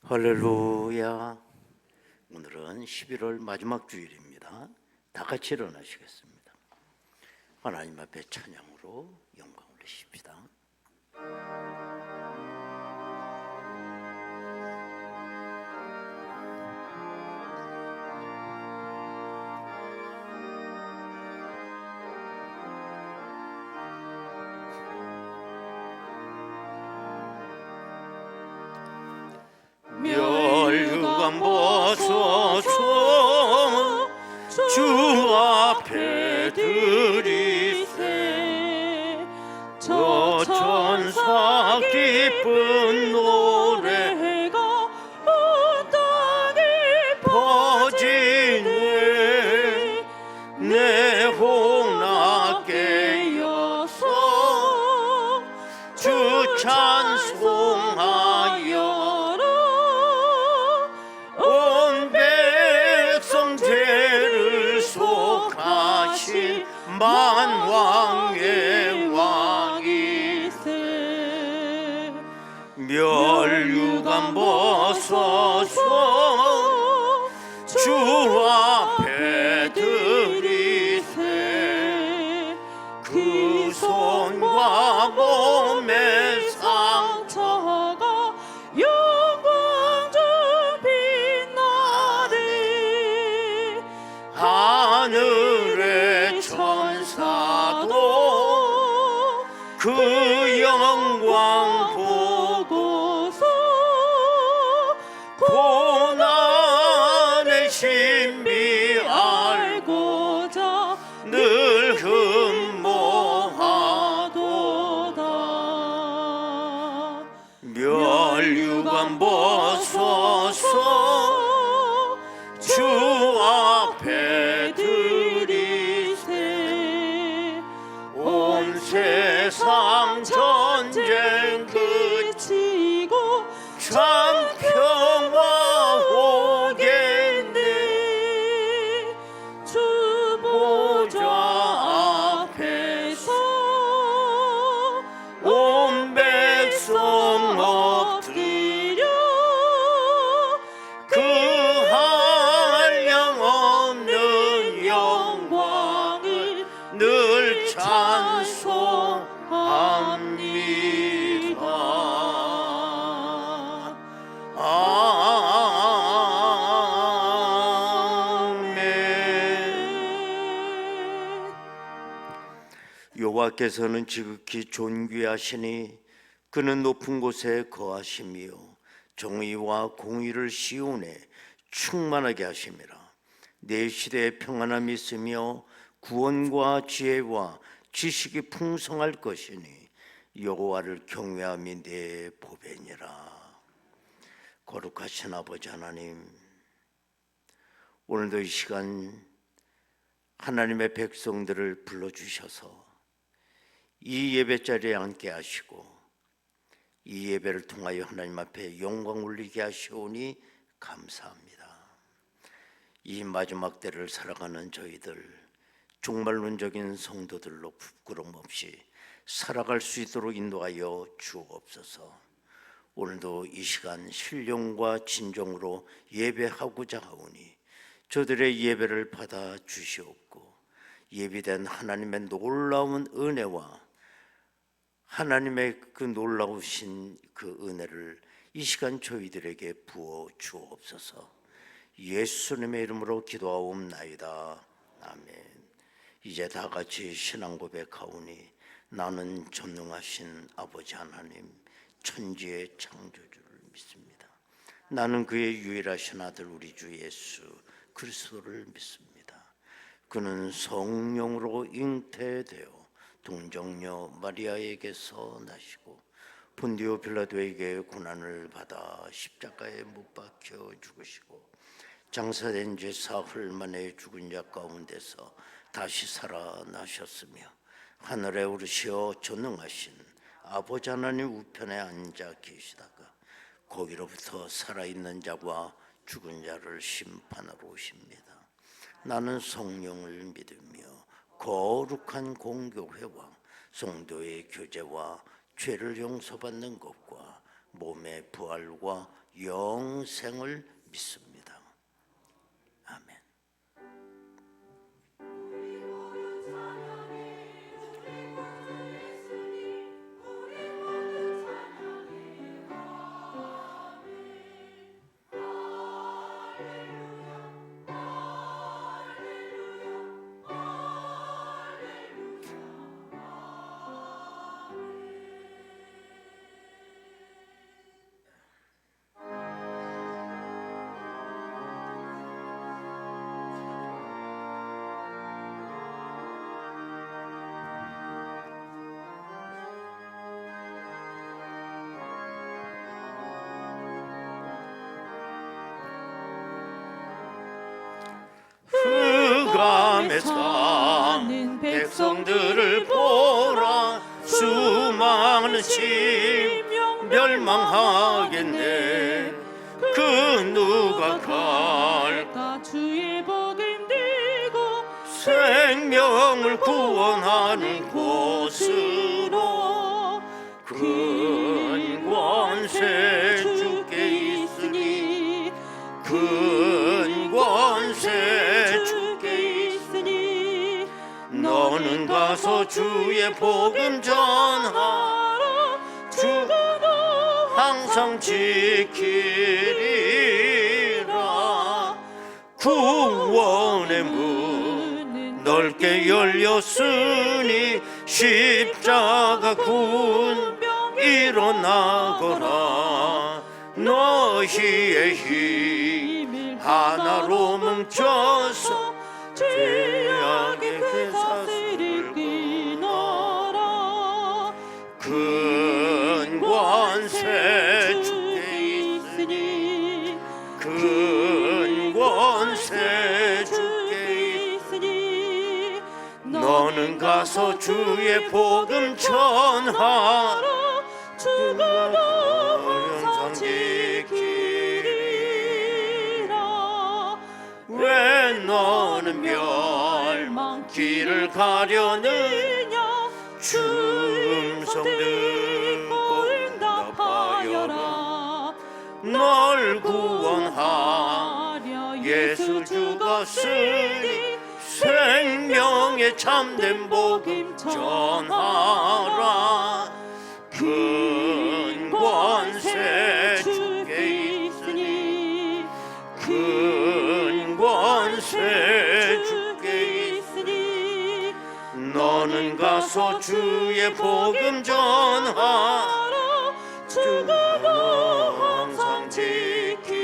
할렐루야. 오늘은 11월 마지막 주일입니다. 다 같이 일어나시겠습니다. 하나님 앞에 찬양으로 영광 올리십시다. 멸류관 벗어서 주 앞에 드리세. 저 천사 기쁜 노래가 온 땅에 퍼지네. 내 홍락에 여서 주 찬송하여 만왕의 왕이세. 멸류관 벗어서 주 앞에 드리세. 그 손과 몸의 상처가 영광 중 빛나네. 하늘의 천사도 그 영광 보고서 고난의 신비 알고자 늘 흠모하도다. 멸류관 벗어서 주 앞에 세상 전쟁 그치고 참 평화 오겠네. 주 보좌 앞에서 온 백성 엎드려 그 한량없는 영광을 늘 찬송합니다. 아멘. 여호와께서는 지극히 존귀하시니 그는 높은 곳에 거하시며 정의와 공의를 시온에 충만하게 하심이라. 내 시대에 평안함이 있으며 구원과 지혜와 지식이 풍성할 것이니 여호와를 경외함이 내 보배니라. 거룩하신 아버지 하나님, 오늘도 이 시간 하나님의 백성들을 불러주셔서 이 예배 자리에 앉게 하시고 이 예배를 통하여 하나님 앞에 영광 올리게 하시오니 감사합니다. 이 마지막 때를 살아가는 저희들 종말론적인 성도들로 부끄럼 없이 살아갈 수 있도록 인도하여 주옵소서. 오늘도 이 시간 신령과 진정으로 예배하고자 하오니 저들의 예배를 받아 주시옵고 예비된 하나님의 놀라운 은혜와 하나님의 그 놀라우신 그 은혜를 이 시간 저희들에게 부어 주옵소서. 예수님의 이름으로 기도하옵나이다. 아멘. 이제 다 같이 신앙 고백하오니 나는 전능하신 아버지 하나님 천지의 창조주를 믿습니다. 나는 그의 유일하신 아들 우리 주 예수 그리스도를 믿습니다. 그는 성령으로 잉태되어 동정녀 마리아에게서 나시고 본디오 빌라도에게 고난을 받아 십자가에 못 박혀 죽으시고 장사된 지 사흘 만에 죽은 자 가운데서 다시 살아나셨으며 하늘에 오르시어 전능하신 아버지 하나님 우편에 앉아 계시다가 거기로부터 살아있는 자와 죽은 자를 심판하러 오십니다. 나는 성령을 믿으며 거룩한 공교회와 성도의 교제와 죄를 용서받는 것과 몸의 부활과 영생을 믿습니다. 아멘. 흑암에 사는 백성들을 보라. 수많은 심 멸망하겠네. 그 누가 갈까? 주의 복음 들고 생명을 구원하는 곳으로. 큰 권세 주께 있으니, 큰 권세 주께 있으니, 너는 가서 주의 복음 전하라. 주가 항상 지키리라. 구원의 문 넓게 열렸으니, 십자가 군 일어나거라. 너희의 힘 하나로 뭉쳐서 죄악의 괴사슬을 끊어라. 큰 권세 주께 있으니, 큰 권세 주께 있으니, 너는 가서 주의 복음 전하라. 주가 항상 지키리라. 왜 너는 멸망 길을 가려느냐? 주 음성 듣고 응답하여라. 널 구원하려 예수 죽었으니, 생명의 참된 복음 전하라. 큰 권세 주께 있으니, 큰 권세 주께 있으니, 너는 가서 주의 복음 전하라. 주가 너 항상 지키리라.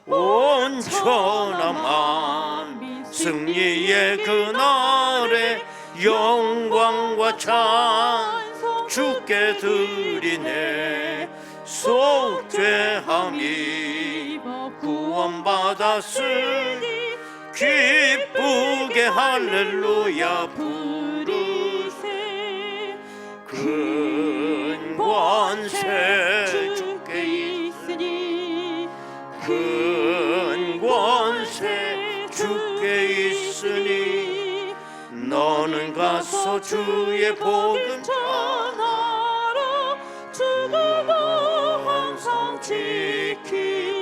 온전한 만민 승리의 그날에 영광과 찬송 주께 드리네. 속죄함이 구원받았으니, 기쁘게 할렐루야 부르세. 큰 권세 주께 있으니, 큰 권세 주께 있으니, 너는 가서 주의 복음 전하라. 주가 너 항상 지키리라.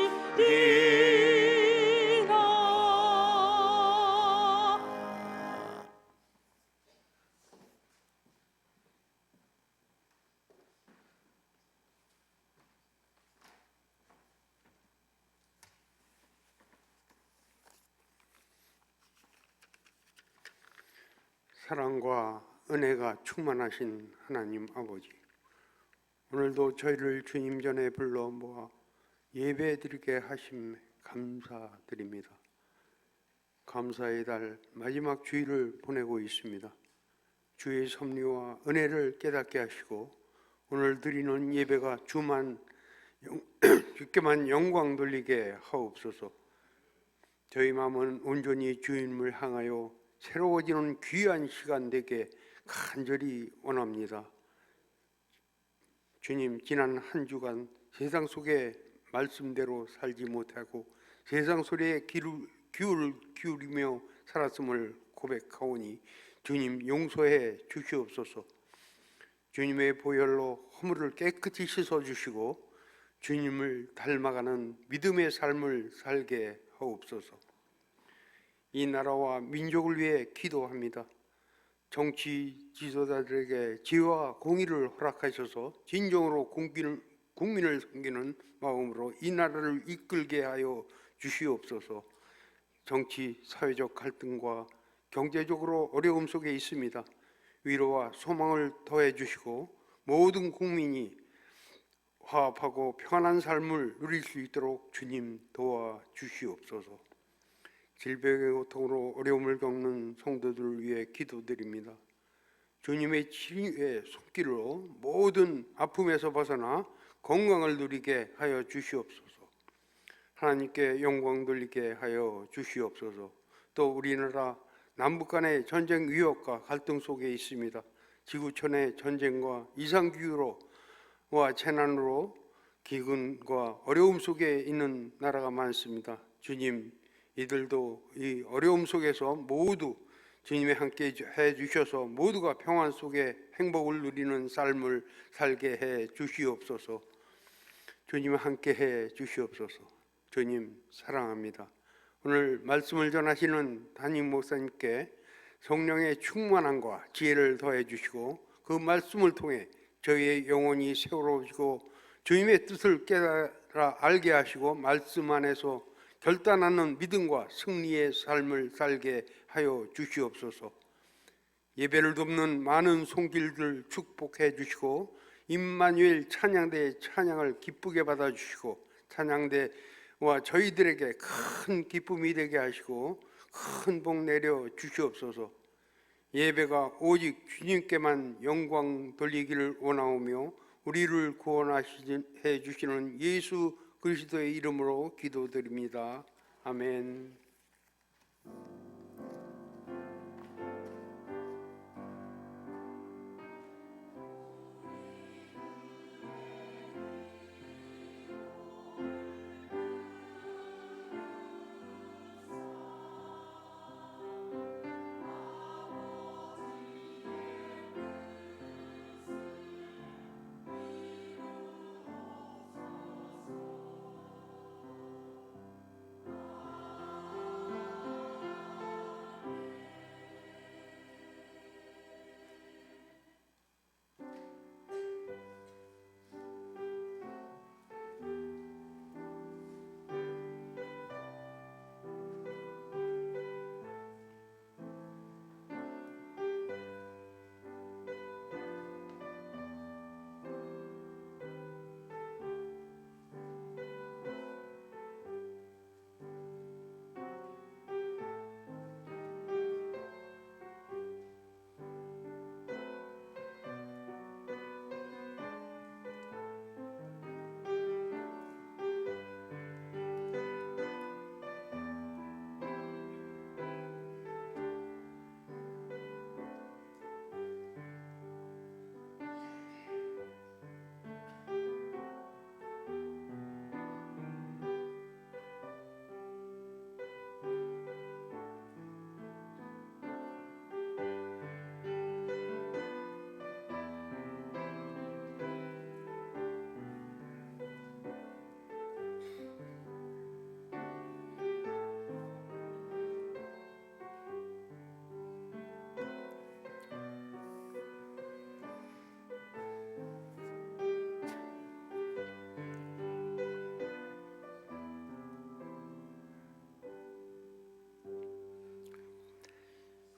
사랑과 은혜가 충만하신 하나님 아버지, 오늘도 저희를 주님 전에 불러 모아 예배드리게 하심 감사드립니다. 감사의 달 마지막 주일을 보내고 있습니다. 주의 섭리와 은혜를 깨닫게 하시고, 오늘 드리는 예배가 주께만 영광 돌리게 하옵소서. 저희 마음은 온전히 주님을 향하여 새로워지는 귀한 시간 되게 간절히 원합니다. 주님, 지난 한 주간 세상 속에 말씀대로 살지 못하고 세상 소리에 귀를 기울이며 살았음을 고백하오니 주님 용서해 주시옵소서. 주님의 보혈로 허물을 깨끗이 씻어주시고 주님을 닮아가는 믿음의 삶을 살게 하옵소서. 이 나라와 민족을 위해 기도합니다. 정치 지도자들에게 지혜와 공의를 허락하셔서 진정으로 국민을 섬기는 마음으로 이 나라를 이끌게 하여 주시옵소서. 정치, 사회적 갈등과 경제적으로 어려움 속에 있습니다. 위로와 소망을 더해 주시고 모든 국민이 화합하고 평안한 삶을 누릴 수 있도록 주님 도와 주시옵소서. 질병의 고통으로 어려움을 겪는 성도들을 위해 기도드립니다. 주님의 치유의 손길로 모든 아픔에서 벗어나 건강을 누리게 하여 주시옵소서. 하나님께 영광 돌리게 하여 주시옵소서. 또 우리나라 남북 간의 전쟁 위협과 갈등 속에 있습니다. 지구촌의 전쟁과 이상기후와 재난으로 기근과 어려움 속에 있는 나라가 많습니다. 주님, 이들도 이 어려움 속에서 모두 주님이 함께 해 주셔서 모두가 평안 속에 행복을 누리는 삶을 살게 해 주시옵소서. 주님 함께 해 주시옵소서. 주님 사랑합니다. 오늘 말씀을 전하시는 담임 목사님께 성령의 충만함과 지혜를 더해 주시고 그 말씀을 통해 저희의 영혼이 세워지고 주님의 뜻을 깨달아 알게 하시고 말씀 안에서 결단하는 믿음과 승리의 삶을 살게 하여 주시옵소서. 예배를 돕는 많은 손길들 축복해 주시고 임마누엘 찬양대의 찬양을 기쁘게 받아주시고 찬양대와 저희들에게 큰 기쁨이 되게 하시고 큰 복 내려 주시옵소서. 예배가 오직 주님께만 영광 돌리기를 원하오며 우리를 구원해 주시는 예수 그리스도의 이름으로 기도드립니다. 아멘.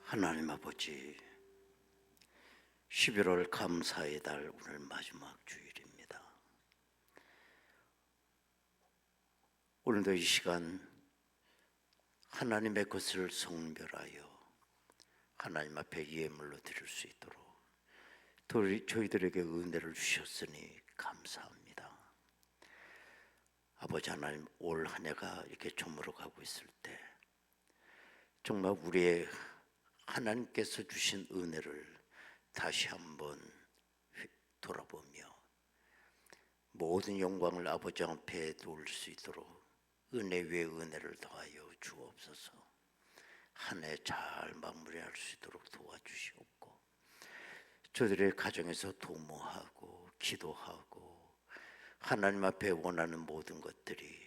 하나님 아버지, 11월 감사의 달 오늘 마지막 주일입니다. 오늘도 이 시간 하나님의 것을 성별하여 하나님 앞에 예물로 드릴 수 있도록 저희들에게 은혜를 주셨으니 감사합니다. 아버지 하나님, 올 한 해가 이렇게 저물어가고 있을 때 정말 우리의 하나님께서 주신 은혜를 다시 한번 돌아보며 모든 영광을 아버지 앞에 놓을 수 있도록 은혜 위에 은혜를 더하여 주옵소서. 한 해 잘 마무리할 수 있도록 도와주시옵고 저들의 가정에서 도모하고 기도하고 하나님 앞에 원하는 모든 것들이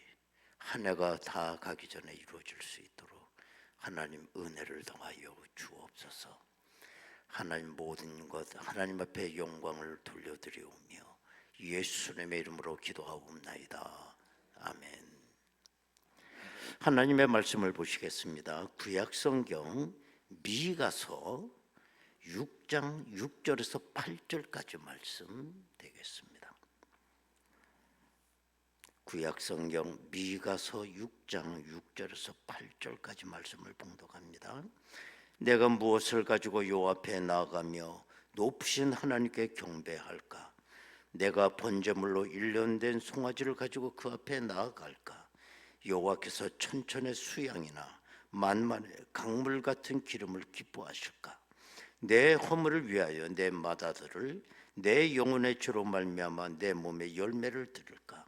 한 해가 다 가기 전에 이루어질 수 있도록 하나님 은혜를 더하여 주옵소서. 하나님 모든 것 하나님 앞에 영광을 돌려드리오며 예수님의 이름으로 기도하옵나이다. 아멘. 하나님의 말씀을 보시겠습니다. 구약성경 미가서 6장 6절에서 8절까지 말씀 되겠습니다. 구약성경 미가서 6장 6절에서 8절까지 말씀을 봉독합니다. 내가 무엇을 가지고 요 앞에 나아가며 높으신 하나님께 경배할까? 내가 번제물로 1년 된 송아지를 가지고 그 앞에 나아갈까? 여호와께서 천천의 수양이나 만만의 강물 같은 기름을 기뻐하실까? 내 허물을 위하여 내 마다들을 내 영혼의 죄로 말미암아 내 몸에 열매를 들을까?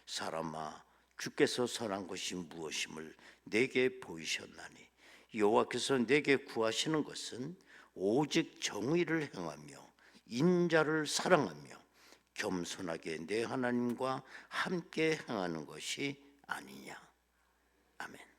사람아, 주께서 선한 것이 무엇임을 내게 보이셨나니 여호와께서 내게 구하시는 것은 오직 정의를 행하며 인자를 사랑하며 겸손하게 내 하나님과 함께 행하는 것이 아니냐. 아멘.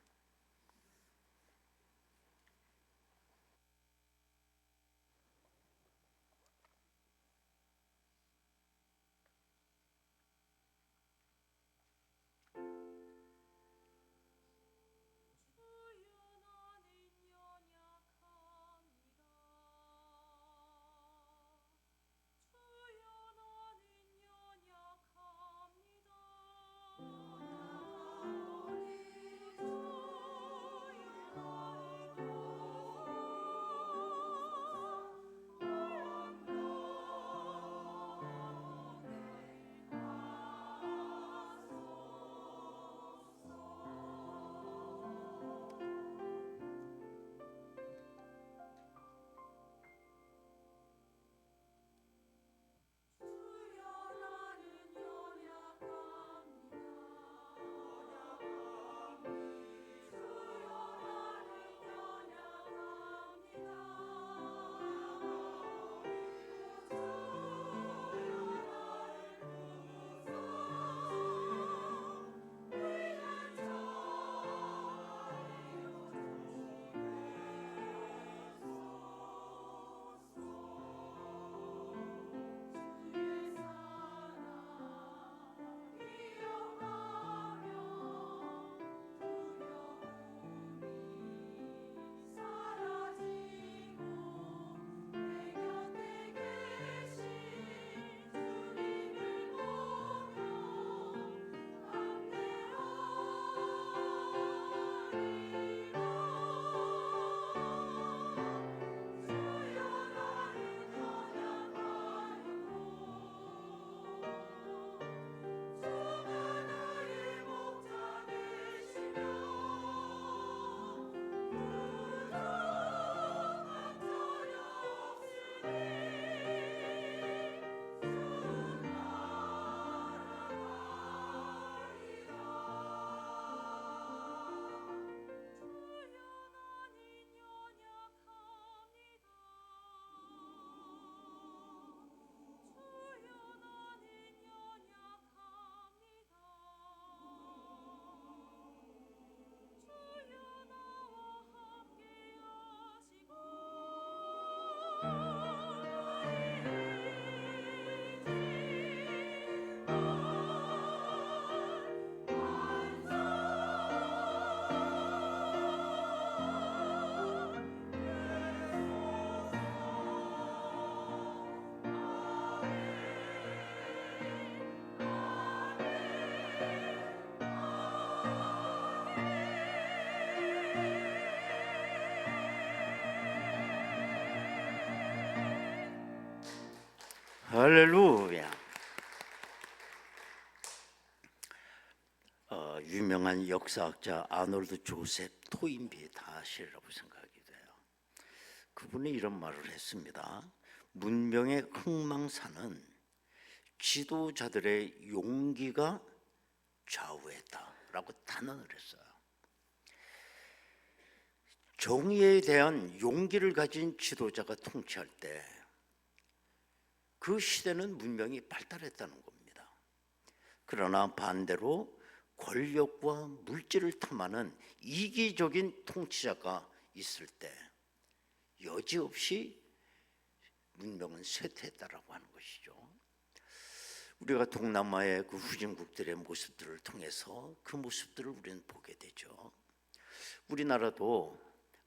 할렐루야. 유명한 역사학자 아놀드 조셉 토인비의 다시라고 생각이 돼요. 그분이 이런 말을 했습니다. 문명의 흥망사는 지도자들의 용기가 좌우했다라고 단언을 했어요. 정의에 대한 용기를 가진 지도자가 통치할 때 그 시대는 문명이 발달했다는 겁니다. 그러나 반대로 권력과 물질을 탐하는 이기적인 통치자가 있을 때 여지없이 문명은 쇠퇴했다라고 하는 것이죠. 우리가 동남아의 그 후진국들의 모습들을 통해서 그 모습들을 우리는 보게 되죠. 우리나라도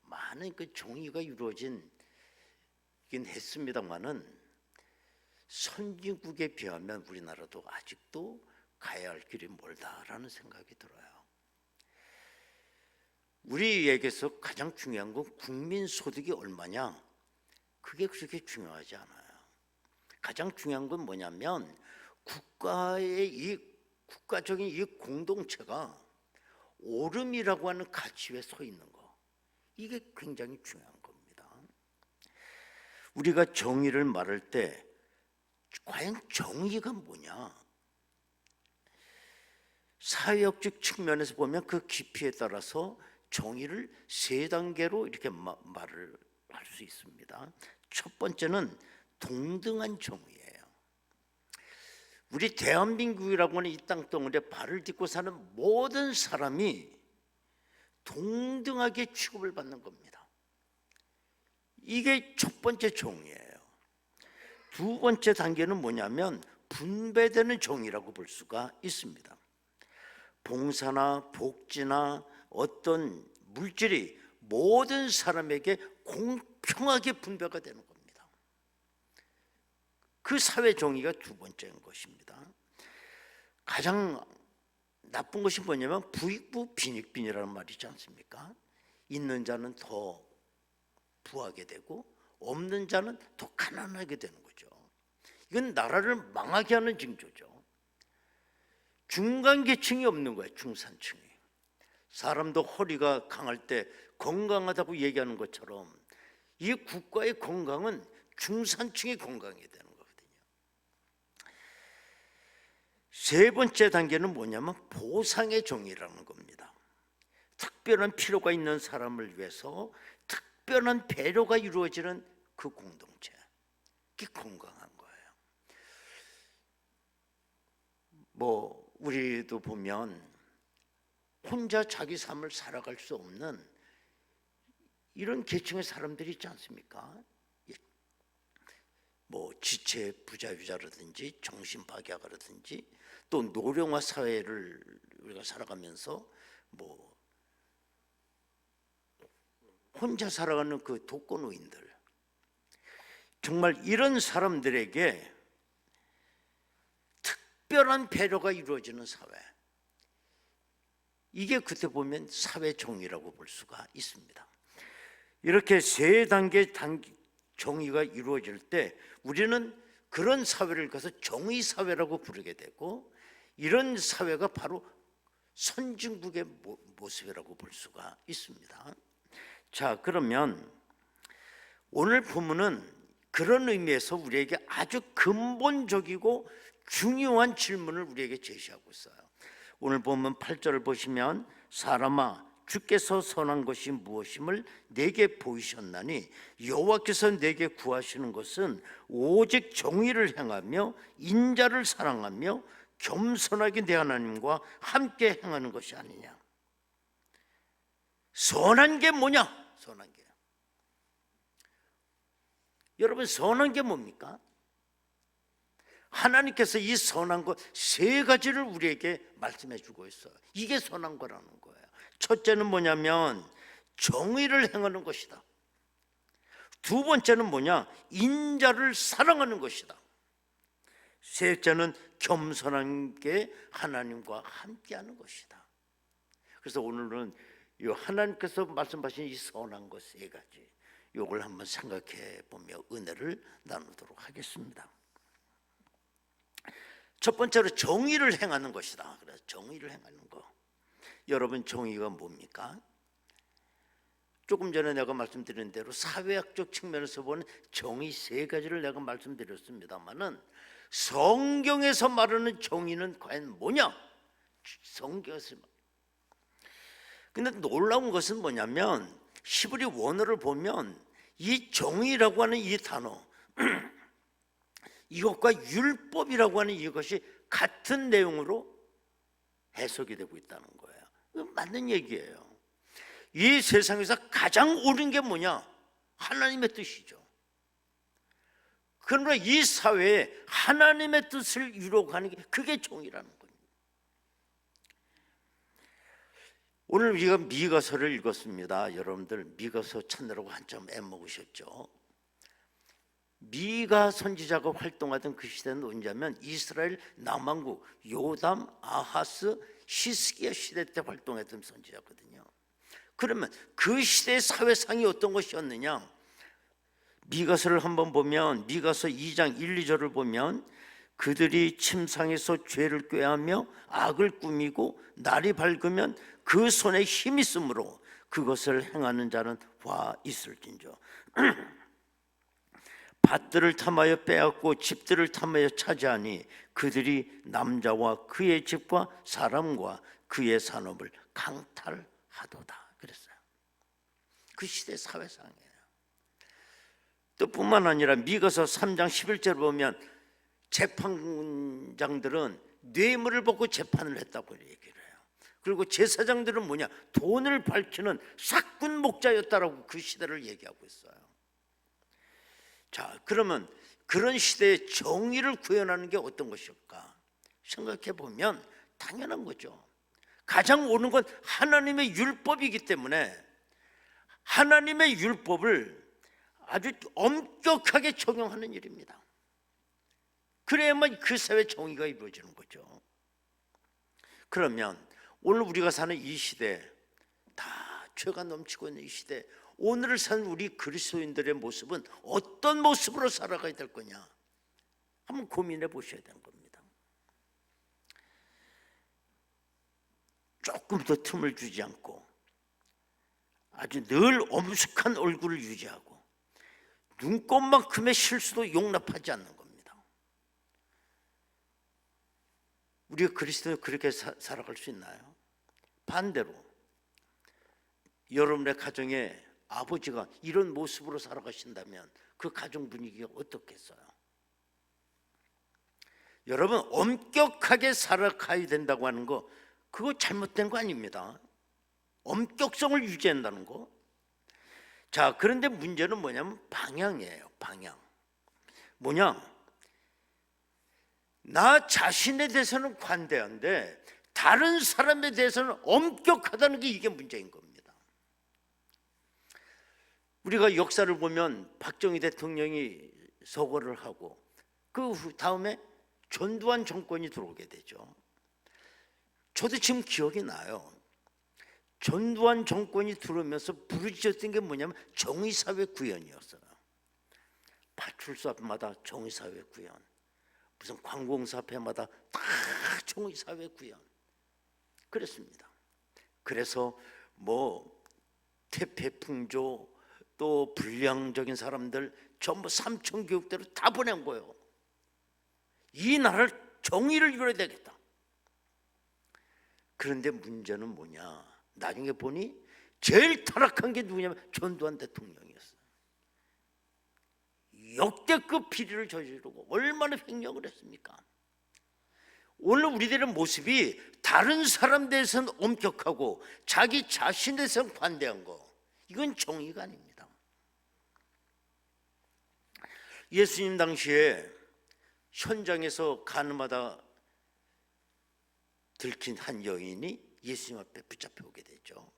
많은 그 정의가 이루어지긴 했습니다만은 선진국에 비하면 우리나라도 아직도 가야 할 길이 멀다라는 생각이 들어요. 우리에게서 가장 중요한 건 국민 소득이 얼마냐? 그게 그렇게 중요하지 않아요. 가장 중요한 건 뭐냐면 국가적인 이 공동체가 옳음이라고 하는 가치 위에 서 있는 거, 이게 굉장히 중요한 겁니다. 우리가 정의를 말할 때 과연 정의가 뭐냐? 사회학적 측면에서 보면 그 깊이에 따라서 정의를 세 단계로 이렇게 말을 할 수 있습니다. 첫 번째는 동등한 정의예요. 우리 대한민국이라고 하는 이 땅덩어리에 발을 딛고 사는 모든 사람이 동등하게 취급을 받는 겁니다. 이게 첫 번째 정의예요. 두 번째 단계는 뭐냐면 분배되는 정의라고 볼 수가 있습니다. 봉사나 복지나 어떤 물질이 모든 사람에게 공평하게 분배가 되는 겁니다. 그 사회 정의가 두 번째인 것입니다. 가장 나쁜 것이 뭐냐면 부익부 빈익빈이라는 말이 있지 않습니까? 있는 자는 더 부하게 되고 없는 자는 더 가난하게 되는 거죠. 이건 나라를 망하게 하는 징조죠. 중간계층이 없는 거예요. 중산층이. 사람도 허리가 강할 때 건강하다고 얘기하는 것처럼 이 국가의 건강은 중산층이 건강해야 되는 거거든요. 세 번째 단계는 뭐냐면 보상의 정의라는 겁니다. 특별한 필요가 있는 사람을 위해서 특별한 배려가 이루어지는 그 공동체, 그게 건강한 거예요. 우리도 보면 혼자 자기 삶을 살아갈 수 없는 이런 계층의 사람들이 있지 않습니까? 지체 부자유자라든지 정신박약이라든지 또 노령화 사회를 우리가 살아가면서 혼자 살아가는 그 독거노인들, 정말 이런 사람들에게 특별한 배려가 이루어지는 사회, 이게 그때 보면 사회 정의라고 볼 수가 있습니다. 이렇게 세 단계 정의가 이루어질 때 우리는 그런 사회를 가서 정의 사회라고 부르게 되고, 이런 사회가 바로 선진국의 모습이라고 볼 수가 있습니다. 자, 그러면 오늘 본문은 그런 의미에서 우리에게 아주 근본적이고 중요한 질문을 우리에게 제시하고 있어요. 오늘 본문 8절을 보시면 사람아 주께서 선한 것이 무엇임을 내게 보이셨나니 여호와께서 내게 구하시는 것은 오직 정의를 행하며 인자를 사랑하며 겸손하게 내 하나님과 함께 행하는 것이 아니냐. 선한 게 뭐냐? 선한 게, 여러분, 선한 게 뭡니까? 하나님께서 이 선한 것 세 가지를 우리에게 말씀해 주고 있어요. 이게 선한 거라는 거예요. 첫째는 뭐냐면 정의를 행하는 것이다. 두 번째는 뭐냐? 인자를 사랑하는 것이다. 셋째는 겸손하게 하나님과 함께하는 것이다. 그래서 오늘은 이 하나님께서 말씀하신 이 선한 것 세 가지, 이걸 한번 생각해 보며 은혜를 나누도록 하겠습니다. 첫 번째로 정의를 행하는 것이다. 그래서 정의를 행하는 거. 여러분, 정의가 뭡니까? 조금 전에 내가 말씀드린 대로 사회학적 측면에서 보는 정의 세 가지를 내가 말씀드렸습니다만은 성경에서 말하는 정의는 과연 뭐냐? 성경에서. 근데 놀라운 것은 뭐냐면 히브리 원어를 보면 이 정의라고 하는 이 단어 이것과 율법이라고 하는 이것이 같은 내용으로 해석이 되고 있다는 거예요. 이거 맞는 얘기예요. 이 세상에서 가장 옳은 게 뭐냐? 하나님의 뜻이죠. 그러나 이 사회에 하나님의 뜻을 이루어가는 게 그게 정의라는 거예요. 오늘 우리가 미가서를 읽었습니다. 여러분들 미가서 찾느라고 한참 애먹으셨죠. 미가 선지자가 활동하던 그 시대는 언제냐면 이스라엘 남왕국 요담, 아하스, 히스기야 시대 때 활동했던 선지자거든요. 그러면 그 시대의 사회상이 어떤 것이었느냐? 미가서를 한번 보면 미가서 2장 1, 2절을 보면 그들이 침상에서 죄를 꾀하며 악을 꾸미고 날이 밝으면 그 손에 힘이 있으므로 그것을 행하는 자는 화 있을진저. 밭들을 탐하여 빼앗고 집들을 탐하여 차지하니 그들이 남자와 그의 집과 사람과 그의 산업을 강탈하도다 그랬어요. 그 시대 사회상이에요. 또 뿐만 아니라 미가서 3장 11절 보면 재판장들은 뇌물을 받고 재판을 했다고 얘기를 해요. 그리고 제사장들은 뭐냐? 돈을 밝히는 사꾼 목자였다라고 그 시대를 얘기하고 있어요. 자, 그러면 그런 시대에 정의를 구현하는 게 어떤 것일까? 생각해 보면 당연한 거죠. 가장 옳은 건 하나님의 율법이기 때문에 하나님의 율법을 아주 엄격하게 적용하는 일입니다. 그래야만 그 사회 정의가 이루어지는 거죠. 그러면 오늘 우리가 사는 이 시대, 다 죄가 넘치고 있는 이 시대, 오늘을 사는 우리 그리스도인들의 모습은 어떤 모습으로 살아가야 될 거냐? 한번 고민해 보셔야 되는 겁니다. 조금 더 틈을 주지 않고 아주 늘 엄숙한 얼굴을 유지하고 눈곱만큼의 실수도 용납하지 않는 겁니다. 우리가 그리스도인이 그렇게 살아갈 수 있나요? 반대로 여러분의 가정에 아버지가 이런 모습으로 살아가신다면 그 가정 분위기가 어떻겠어요? 여러분, 엄격하게 살아가야 된다고 하는 거 그거 잘못된 거 아닙니다. 엄격성을 유지한다는 거. 자, 그런데 문제는 뭐냐면 방향이에요. 방향. 뭐냐? 나 자신에 대해서는 관대한데 다른 사람에 대해서는 엄격하다는 게 이게 문제인 겁니다. 우리가 역사를 보면 박정희 대통령이 서거를 하고 그 다음에 전두환 정권이 들어오게 되죠. 저도 지금 기억이 나요. 전두환 정권이 들어오면서 부르짖었던 게 뭐냐면 정의사회 구현이었어요. 파출소 앞마다 정의사회 구현, 무슨 관공서 앞에마다 다 정의사회 구현 그랬습니다. 그래서 뭐 태폐풍조 또 불량적인 사람들 전부 삼천교육대로 다 보낸 거예요. 이 나라를 정의를 이뤄야 되겠다. 그런데 문제는 뭐냐? 나중에 보니 제일 타락한 게 누구냐면 전두환 대통령이었어요. 역대급 비리를 저지르고 얼마나 횡령을 했습니까? 오늘 우리들의 모습이 다른 사람 대해서는 엄격하고 자기 자신에 대해서는 관대한 거, 이건 정의가 아닙니다. 예수님 당시에 현장에서 가늠하다 들킨 한 여인이 예수님 앞에 붙잡혀 오게 되죠.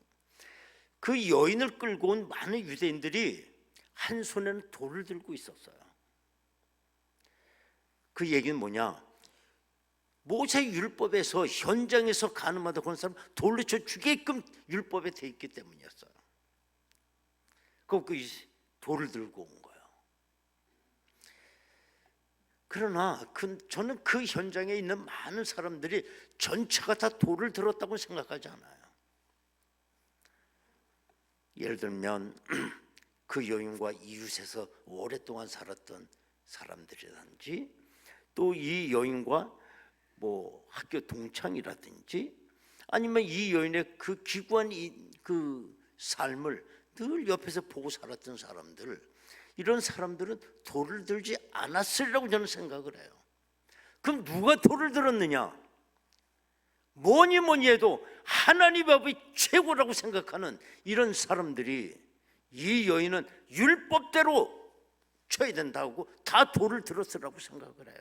그 여인을 끌고 온 많은 유대인들이 한 손에는 돌을 들고 있었어요. 그 얘기는 뭐냐? 모세 율법에서 현장에서 가늠하다 그런 사람 돌로 쳐 죽게끔 율법에 돼 있기 때문이었어요. 그 돌을 들고 온 거예요. 그러나 저는 그 현장에 있는 많은 사람들이 전체가 다 돌을 들었다고 생각하지 않아요. 예를 들면 그 여인과 이웃에서 오랫동안 살았던 사람들이라든지 또 이 여인과 뭐 학교 동창이라든지 아니면 이 여인의 그 기구한 그 삶을 늘 옆에서 보고 살았던 사람들, 이런 사람들은 돌을 들지 않았으리라고 저는 생각을 해요. 그럼 누가 돌을 들었느냐? 뭐니 뭐니 해도 하나님 앞이 최고라고 생각하는 이런 사람들이 이 여인은 율법대로 쳐야 된다고 다 돌을 들었으라고 생각을 해요.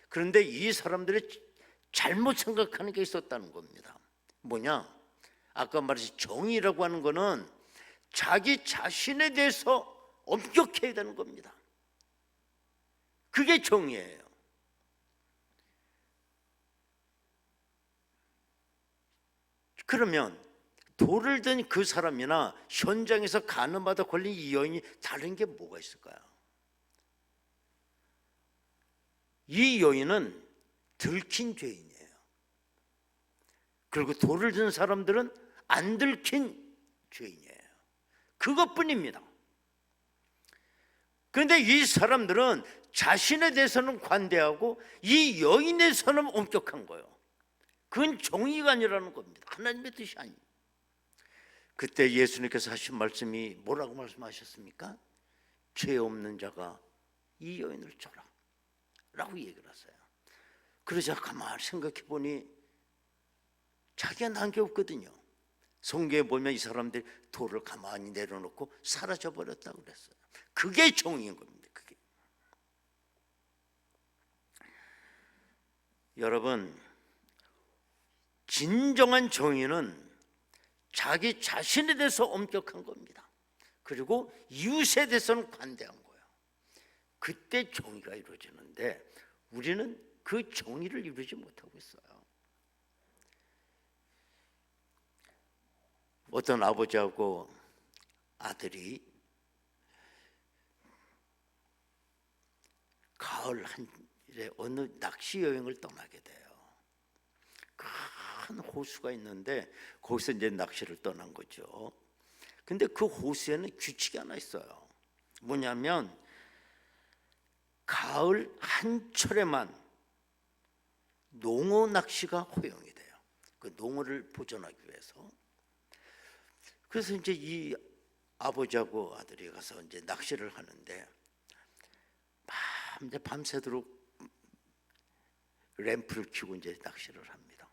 그런데 이 사람들이 잘못 생각하는 게 있었다는 겁니다. 뭐냐? 아까 말했듯이 정의라고 하는 거는 자기 자신에 대해서 엄격해야 되는 겁니다. 그게 정의예요. 그러면 돌을 든 그 사람이나 현장에서 가늠하다 걸린 이 여인이 다른 게 뭐가 있을까요? 이 여인은 들킨 죄인이에요. 그리고 돌을 든 사람들은 안 들킨 죄인이에요. 그것뿐입니다. 그런데 이 사람들은 자신에 대해서는 관대하고 이 여인에 대해서는 엄격한 거예요. 그건 정의가 아니라는 겁니다. 하나님의 뜻이 아닙니다. 그때 예수님께서 하신 말씀이 뭐라고 말씀하셨습니까? 죄 없는 자가 이 여인을 쳐라 라고 얘기를 하세요. 그러자 가만히 생각해 보니 자기가 난 게 없거든요. 성경에 보면 이 사람들이 돌을 가만히 내려놓고 사라져 버렸다고 그랬어요. 그게 정의인 겁니다. 그게. 여러분, 진정한 정의는 자기 자신에 대해서 엄격한 겁니다. 그리고 이웃에 대해서는 관대한 거예요. 그때 정의가 이루어지는데 우리는 그 정의를 이루지 못하고 있어요. 어떤 아버지하고 아들이 가을 한일에 어느 낚시 여행을 떠나게 돼요. 큰 호수가 있는데 거기서 이제 낚시를 떠난 거죠. 근데 그 호수에는 규칙이 하나 있어요. 뭐냐면 가을 한철에만 농어 낚시가 허용이 돼요. 그 농어를 보존하기 위해서. 그래서 이제 이 아버지하고 아들이 가서 이제 낚시를 하는데 밤새도록 램프를 켜고 이제 낚시를 합니다.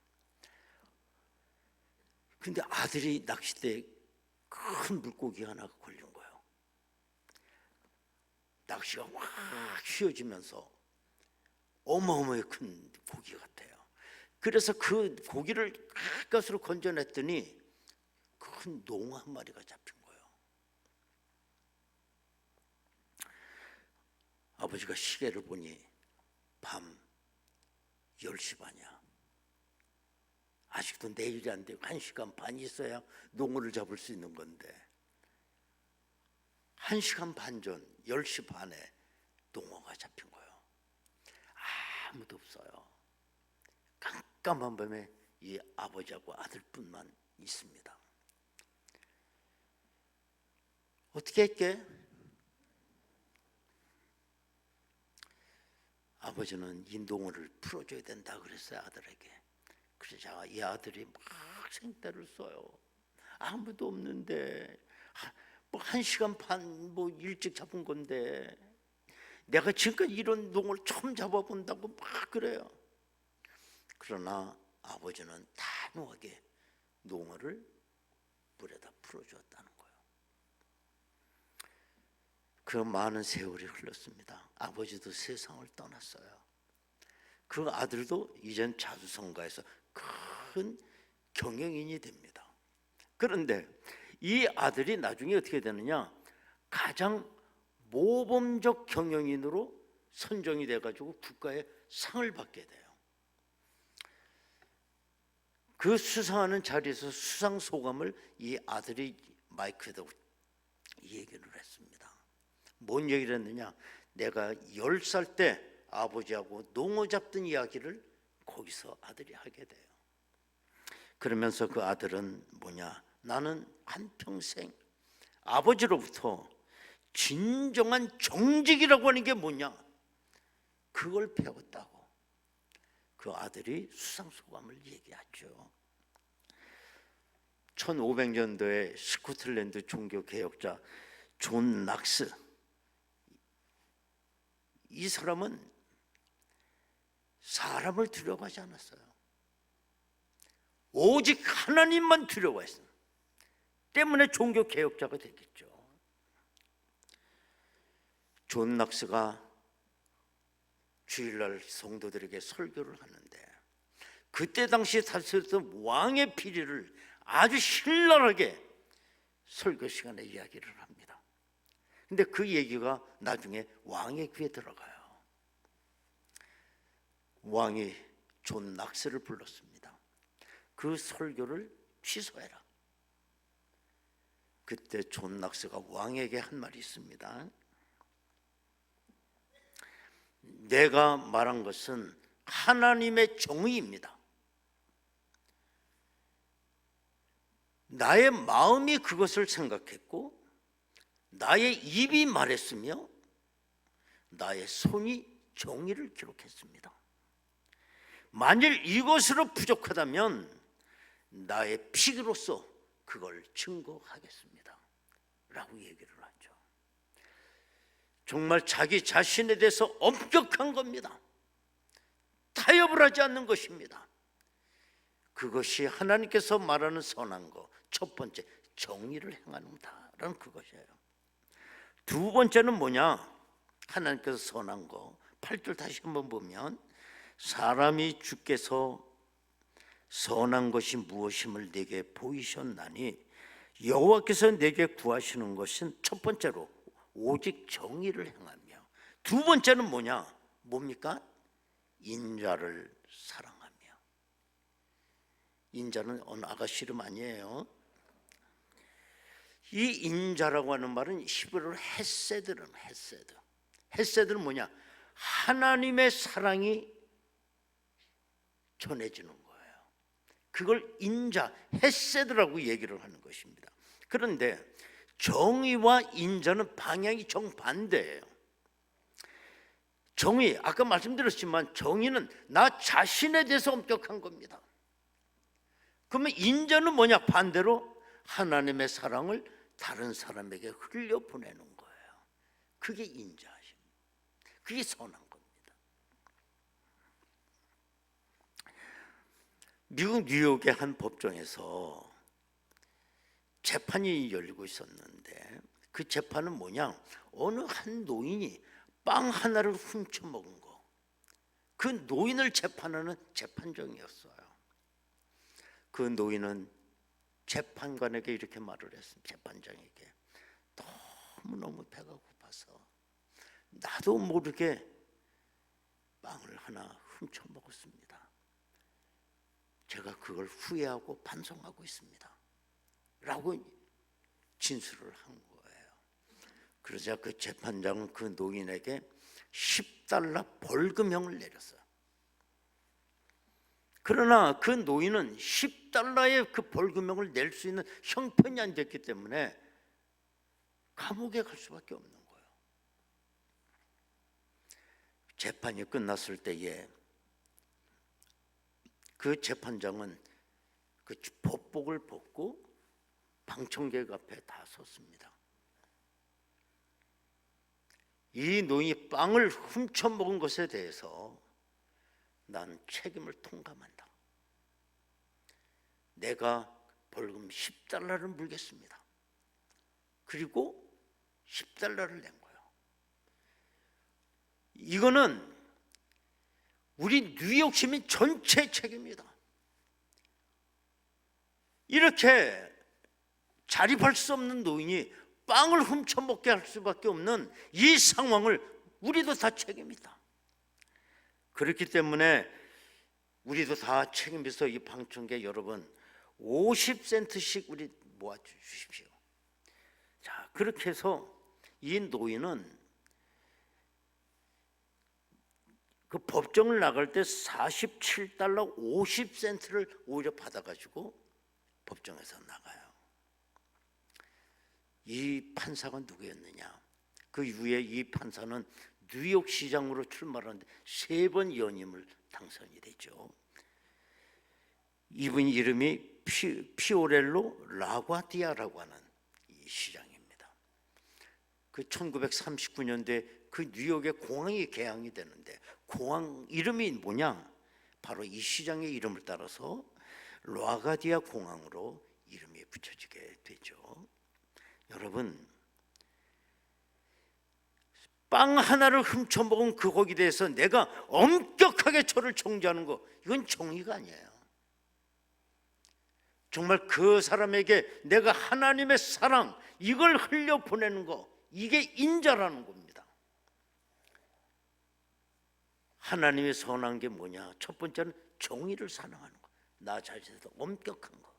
근데 아들이 낚싯대에 큰 물고기 하나가 걸린 거예요. 낚시가 확 휘어지면서 어마어마하게 큰 고기 같아요. 그래서 그 고기를 가까스로 건져냈더니 큰 농어 한 마리가 잡힌 거예요. 아버지가 시계를 보니 밤 10시 반이야. 아직도 내일이 안 되고 1시간 반 있어야 농어를 잡을 수 있는 건데 1시간 반 전 10시 반에 농어가 잡힌 거예요. 아무도 없어요. 깜깜한 밤에 이 아버지하고 아들뿐만 있습니다. 어떻게 할게? 아버지는 이 농어를 풀어줘야 된다 그랬어요, 아들에게. 그러자 이 아들이 막 생떼를 써요. 아무도 없는데 뭐 1시간 반 뭐 일찍 잡은 건데 내가 지금까지 이런 농어를 처음 잡아본다고 막 그래요. 그러나 아버지는 단호하게 농어를 물에다 풀어주었다는 거예요. 그 많은 세월이 흘렀습니다. 아버지도 세상을 떠났어요. 그 아들도 이젠 자수성가해서 큰 경영인이 됩니다. 그런데 이 아들이 나중에 어떻게 되느냐? 가장 모범적 경영인으로 선정이 돼가지고 국가의 상을 받게 돼요. 그 수상하는 자리에서 수상 소감을 이 아들이 마이크에다 얘기를 했습니다. 뭔 얘기를 했느냐? 내가 10살 때 아버지하고 농어 잡던 이야기를 거기서 아들이 하게 돼요. 그러면서 그 아들은 뭐냐? 나는 한평생 아버지로부터 진정한 정직이라고 하는 게 뭐냐? 그걸 배웠다고 그 아들이 수상소감을 얘기하죠. 1500년도에 스코틀랜드 종교개혁자 존 낙스, 이 사람은 사람을 두려워하지 않았어요. 오직 하나님만 두려워했어요. 때문에 종교개혁자가 됐겠죠. 존 낙스가 주일날 성도들에게 설교를 하는데 그때 당시에 다스렸던 왕의 비리를 아주 신랄하게 설교 시간에 이야기를 합니다. 근데 그 얘기가 나중에 왕의 귀에 들어가요. 왕이 존 낙스를 불렀습니다. 그 설교를 취소해라. 그때 존 낙스가 왕에게 한 말이 있습니다. 내가 말한 것은 하나님의 정의입니다. 나의 마음이 그것을 생각했고 나의 입이 말했으며 나의 손이 정의를 기록했습니다. 만일 이것으로 부족하다면 나의 피로써 그걸 증거하겠습니다 라고 얘기를 하죠. 정말 자기 자신에 대해서 엄격한 겁니다. 타협을 하지 않는 것입니다. 그것이 하나님께서 말하는 선한 것, 첫 번째 정의를 행하는다라는 그것이에요. 두 번째는 뭐냐? 하나님께서 선한 것 8절 다시 한번 보면 사람이 주께서 선한 것이 무엇임을 내게 보이셨나니 여호와께서 내게 구하시는 것은 첫 번째로 오직 정의를 행하며 두 번째는 뭐냐? 뭡니까? 인자를 사랑하며. 인자는 어느 아가씨 이름 아니에요. 이 인자라고 하는 말은 히브리어로 헤세드는 헤세드. 헤세드는 뭐냐? 하나님의 사랑이 전해지는 거예요. 그걸 인자, 헤세드라고 얘기를 하는 것입니다. 그런데 정의와 인자는 방향이 정반대예요. 정의, 아까 말씀드렸지만 정의는 나 자신에 대해서 엄격한 겁니다. 그러면 인자는 뭐냐? 반대로 하나님의 사랑을 다른 사람에게 흘려보내는 거예요. 그게 인자하십니다. 그게 선한 겁니다. 미국 뉴욕의 한 법정에서 재판이 열리고 있었는데 그 재판은 뭐냐? 어느 한 노인이 빵 하나를 훔쳐먹은 거. 그 노인을 재판하는 재판정이었어요. 그 노인은 재판관에게 이렇게 말을 했습니다. 재판장에게 너무너무 배가 고파서 나도 모르게 빵을 하나 훔쳐 먹었습니다. 제가 그걸 후회하고 반성하고 있습니다 라고 진술을 한 거예요. 그러자 그 재판장은 그 노인에게 $10 벌금형을 내렸어요. 그러나 그 노인은 $10의 그 벌금형을 낼 수 있는 형편이 안 됐기 때문에 감옥에 갈 수밖에 없는 거예요. 재판이 끝났을 때에 그 재판장은 그 법복을 벗고 방청객 앞에 다 섰습니다. 이 노인이 빵을 훔쳐 먹은 것에 대해서 난 책임을 통감한다. 내가 벌금 $10를 물겠습니다. 그리고 $10를 낸 거예요. 이거는 우리 뉴욕 시민 전체 책임이다. 이렇게 자립할 수 없는 노인이 빵을 훔쳐먹게 할 수밖에 없는 이 상황을 우리도 다 책임이다. 그렇기 때문에 우리도 다 책임져서 이 방청객 여러분 50센트씩 우리 모아주십시오. 자, 그렇게 해서 이 노인은 그 법정을 나갈 때 $47 50센트를 오히려 받아가지고 법정에서 나가요. 이 판사가 누구였느냐? 그 이후에 이 판사는 뉴욕 시장으로 출마하는데 3번 연임을 당선이 되죠. 이분 이름이 피오렐로 라과디아라고 하는 이 시장입니다. 그 1939년도에 그 뉴욕에 공항이 개항이 되는데 공항 이름이 뭐냐? 바로 이 시장의 이름을 따라서 라가디아 공항으로 이름이 붙여지게 되죠. 여러분, 빵 하나를 훔쳐먹은 그 거기에 대해서 내가 엄격하게 저를 정죄하는 거, 이건 정의가 아니에요. 정말 그 사람에게 내가 하나님의 사랑, 이걸 흘려보내는 거, 이게 인자라는 겁니다. 하나님의 선한 게 뭐냐? 첫 번째는 정의를 사랑하는 거, 나 자신에서 엄격한 거.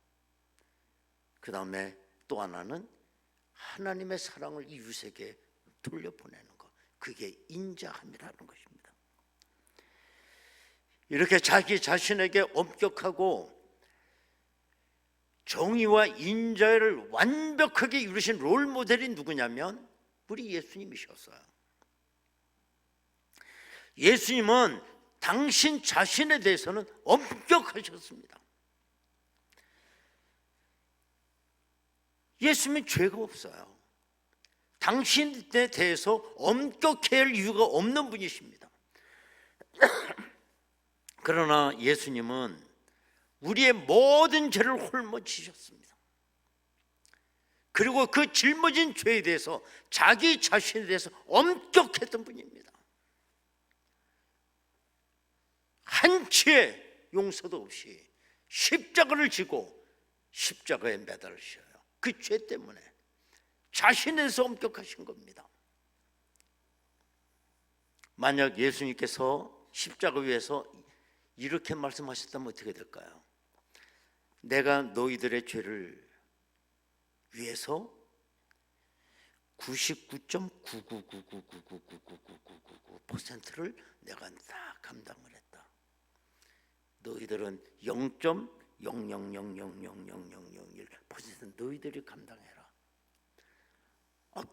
그 다음에 또 하나는 하나님의 사랑을 이웃에게 돌려보내는 거, 그게 인자함이라는 것입니다. 이렇게 자기 자신에게 엄격하고 정의와 인자를 완벽하게 이루신 롤 모델이 누구냐면 우리 예수님이셨어요. 예수님은 당신 자신에 대해서는 엄격하셨습니다. 예수님은 죄가 없어요. 당신에 대해서 엄격해야 할 이유가 없는 분이십니다. 그러나 예수님은 우리의 모든 죄를 짊어지셨습니다. 그리고 그 짊어진 죄에 대해서 자기 자신에 대해서 엄격했던 분입니다. 한치의 용서도 없이 십자가를 지고 십자가에 매달으셔요. 그 죄 때문에 자신에서 엄격하신 겁니다. 만약 예수님께서 십자가 위에서 이렇게 말씀하셨다면 어떻게 될까요? 내가 너희들의 죄를 위해서 99.999999999%를 내가 다 감당을 했다. 너희들은 0.000000001% 너희들이 감당해라.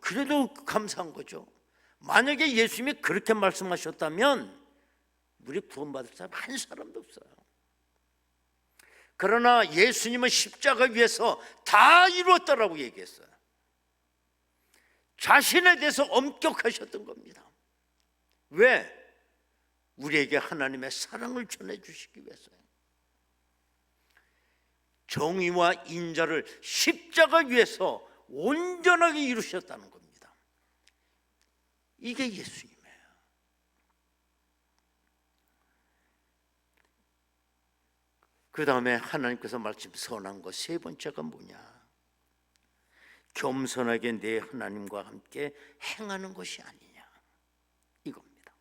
그래도 감사한 거죠. 만약에 예수님이 그렇게 말씀하셨다면 우리 구원받을 사람 한 사람도 없어요. 그러나 예수님은 십자가 위에서 다 이루었다라고 얘기했어요. 자신에 대해서 엄격하셨던 겁니다. 왜? 우리에게 하나님의 사랑을 전해주시기 위해서요. 정의와 인자를 십자가 위에서 온전하게 이루셨다는 겁니다. 이게 예수님이에요. 그 다음에 하나님께서 말씀 선한 것 세 번째가 뭐냐? 겸손하게 내 하나님과 함께 행하는 것이 아니냐, 이겁니다.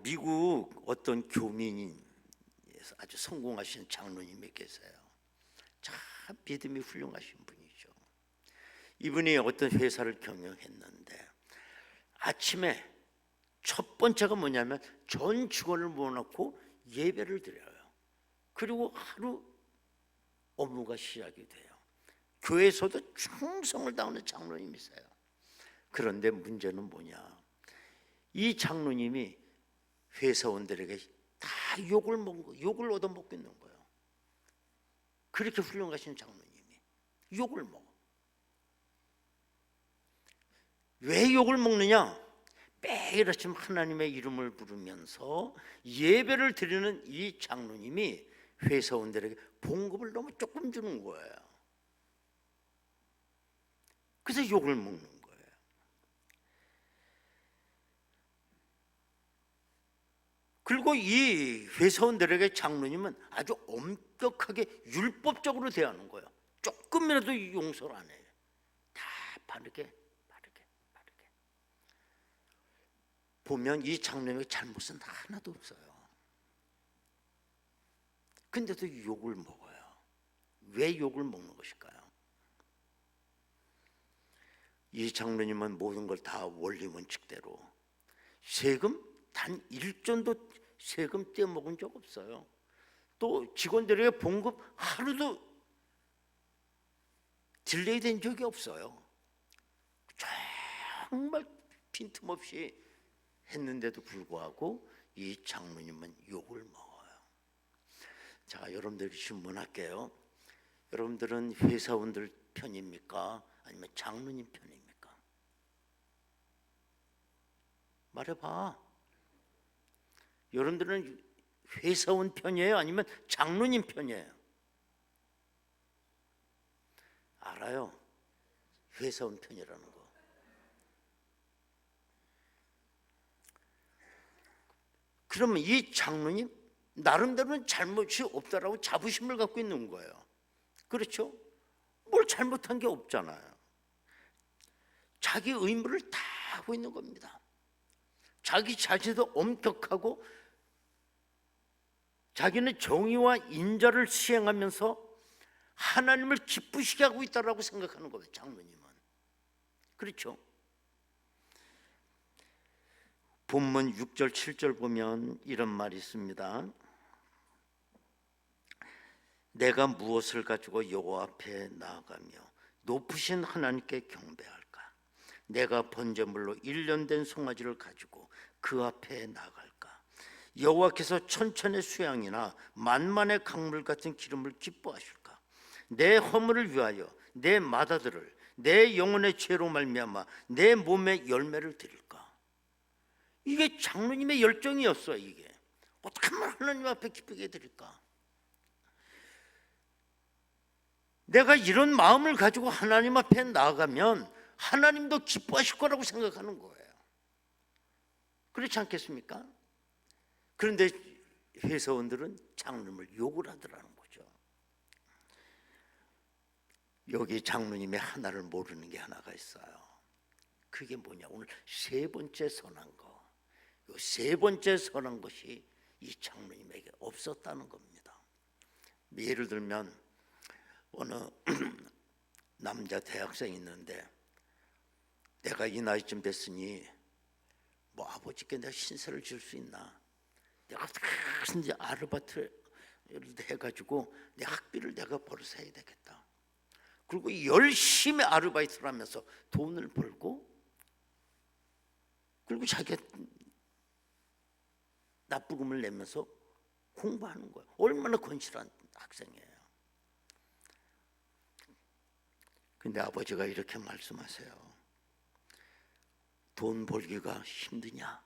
미국 어떤 교민에서 아주 성공하신 장로님이 계세요. 참 믿음이 훌륭하신 분이죠. 이분이 어떤 회사를 경영했는데 아침에 첫 번째가 뭐냐면 전 직원을 모아놓고 예배를 드려요. 그리고 하루 업무가 시작이 돼요. 교회에서도 충성을 다하는 장로님이세요. 그런데 문제는 뭐냐? 이 장로님이 회사원들에게 다 욕을 얻어먹고 있는 거예요. 그렇게 훌륭하신 장로님이 욕을 먹어. 왜 욕을 먹느냐? 매일 아침 하나님의 이름을 부르면서 예배를 드리는 이 장로님이 회사원들에게 봉급을 너무 조금 주는 거예요. 그래서 욕을 먹는 거예요. 그리고 이 회사원들에게 장로님은 아주 엄격하게 율법적으로 대하는 거예요. 조금이라도 용서를 안 해요. 다 바르게 보면 이 장로님의 잘못은 하나도 없어요. 근데도 욕을 먹어요. 왜 욕을 먹는 것일까요? 이 장로님은 모든 걸 다 원리 원칙대로 세금 단 1전도 세금 떼먹은 적 없어요. 또 직원들에게 봉급 하루도 딜레이 된 적이 없어요. 정말 빈틈없이 했는데도 불구하고 이 장로님은 욕을 먹어요. 자, 여러분들에게 질문할게요. 여러분들은 회사원들 편입니까? 아니면 장로님 편입니까? 말해봐. 여러분들은 회사원 편이에요? 아니면 장로님 편이에요? 알아요. 회사원 편이라는 거. 그러면 이 장로님 나름대로는 잘못이 없다라고 자부심을 갖고 있는 거예요. 그렇죠? 뭘 잘못한 게 없잖아요. 자기 의무를 다 하고 있는 겁니다. 자기 자신도 엄격하고 자기는 정의와 인자를 시행하면서 하나님을 기쁘시게 하고 있다라고 생각하는 거예요. 장로님은. 그렇죠? 본문 6절 7절 보면 이런 말이 있습니다. 내가 무엇을 가지고 여호와 앞에 나아가며 높으신 하나님께 경배할까? 내가 번제물로 1년 된 송아지를 가지고 그 앞에 나아갈까? 여호와께서 천천의 수양이나 만만의 강물 같은 기름을 기뻐하실까? 내 허물을 위하여 내 마다들을 내 영혼의 죄로 말미암아 내 몸에 열매를 드릴까? 이게 장로님의 열정이었어요. 이게 어떻게 하면 하나님 앞에 기쁘게 드릴까? 내가 이런 마음을 가지고 하나님 앞에 나아가면 하나님도 기뻐하실 거라고 생각하는 거예요. 그렇지 않겠습니까? 그런데 회사원들은 장로님을 욕을 하더라는 거죠. 여기 장로님의 하나를 모르는 게 하나가 있어요. 그게 뭐냐? 오늘 세 번째 선한 거. 이 세 번째 선한 것이 이 장로님에게 없었다는 겁니다. 예를 들면 어느 남자 대학생이 있는데 내가 이 나이쯤 됐으니 뭐 아버지께 내가 신세를 질 수 있나? 내가 이제 아르바이트를 해가지고 내 학비를 내가 벌어서 해야 되겠다. 그리고 열심히 아르바이트를 하면서 돈을 벌고 그리고 자기가 납부금을 내면서 공부하는 거예요. 얼마나 건실한 학생이에요. 근데 아버지가 이렇게 말씀하세요. 돈 벌기가 힘드냐?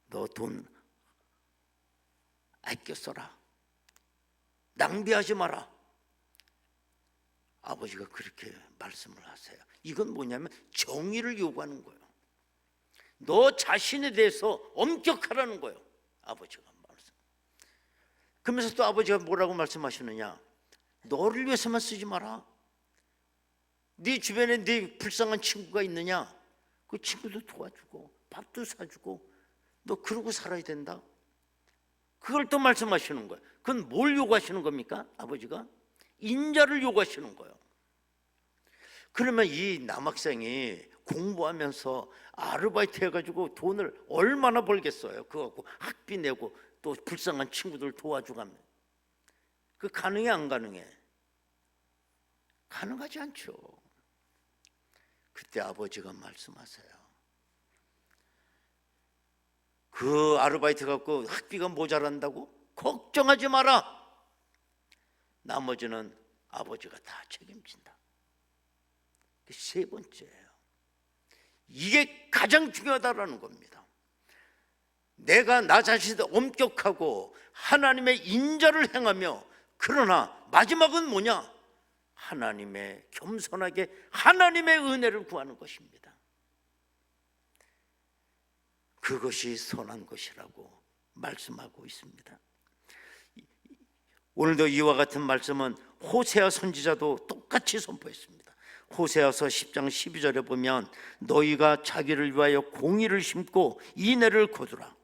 너 돈 아껴 써라. 낭비하지 마라. 아버지가 그렇게 말씀을 하세요. 이건 뭐냐면 정의를 요구하는 거예요. 너 자신에 대해서 엄격하라는 거예요. 아버지가 말씀. 그러면서 또 아버지가 뭐라고 말씀하시느냐? 너를 위해서만 쓰지 마라. 네 주변에 네 불쌍한 친구가 있느냐? 그 친구도 도와주고 밥도 사주고 너 그러고 살아야 된다. 그걸 또 말씀하시는 거예요. 그건 뭘 요구하시는 겁니까? 아버지가 인자를 요구하시는 거예요. 그러면 이 남학생이 공부하면서 아르바이트 해가지고 돈을 얼마나 벌겠어요? 그거 갖고 학비 내고 또 불쌍한 친구들 도와주가면 그 가능해 안 가능해? 가능하지 않죠. 그때 아버지가 말씀하세요. 그 아르바이트 갖고 학비가 모자란다고? 걱정하지 마라. 나머지는 아버지가 다 책임진다. 세 번째예요. 이게 가장 중요하다라는 겁니다. 내가 나 자신을 엄격하고 하나님의 인자를 행하며 그러나 마지막은 뭐냐? 하나님의 겸손하게 하나님의 은혜를 구하는 것입니다. 그것이 선한 것이라고 말씀하고 있습니다. 오늘도 이와 같은 말씀은 호세아 선지자도 똑같이 선포했습니다. 호세아서 10장 12절에 보면 너희가 자기를 위하여 공의를 심고 인애를 거두라.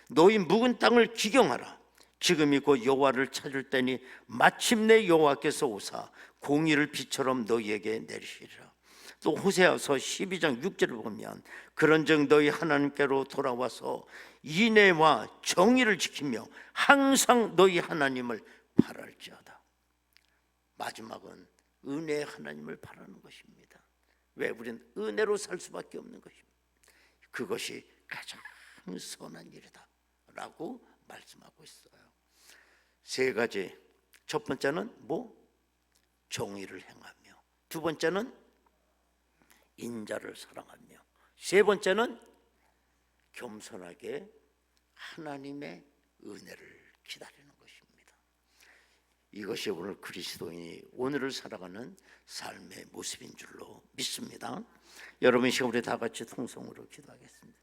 너희 묵은 땅을 기경하라. 지금이 곧 여호와를 찾을 때니 마침내 여호와께서 오사 공의를 비처럼 너희에게 내리시리라. 또 호세아서 12장 6절을 보면 그런즉 너희 하나님께로 돌아와서 인애와 정의를 지키며 항상 너희 하나님을 바랄지어다. 마지막은 은혜의 하나님을 바라는 것입니다. 왜? 우리는 은혜로 살 수밖에 없는 것입니다. 그것이 가장 선한 일이다 라고 말씀하고 있어요. 세 가지. 첫 번째는 뭐? 정의를 행하며, 두 번째는 인자를 사랑하며, 세 번째는 겸손하게 하나님의 은혜를 기다리는 것입니다. 이것이 오늘 그리스도인이 오늘을 살아가는 삶의 모습인 줄로 믿습니다. 여러분 이 시간 우리 다 같이 통성으로 기도하겠습니다.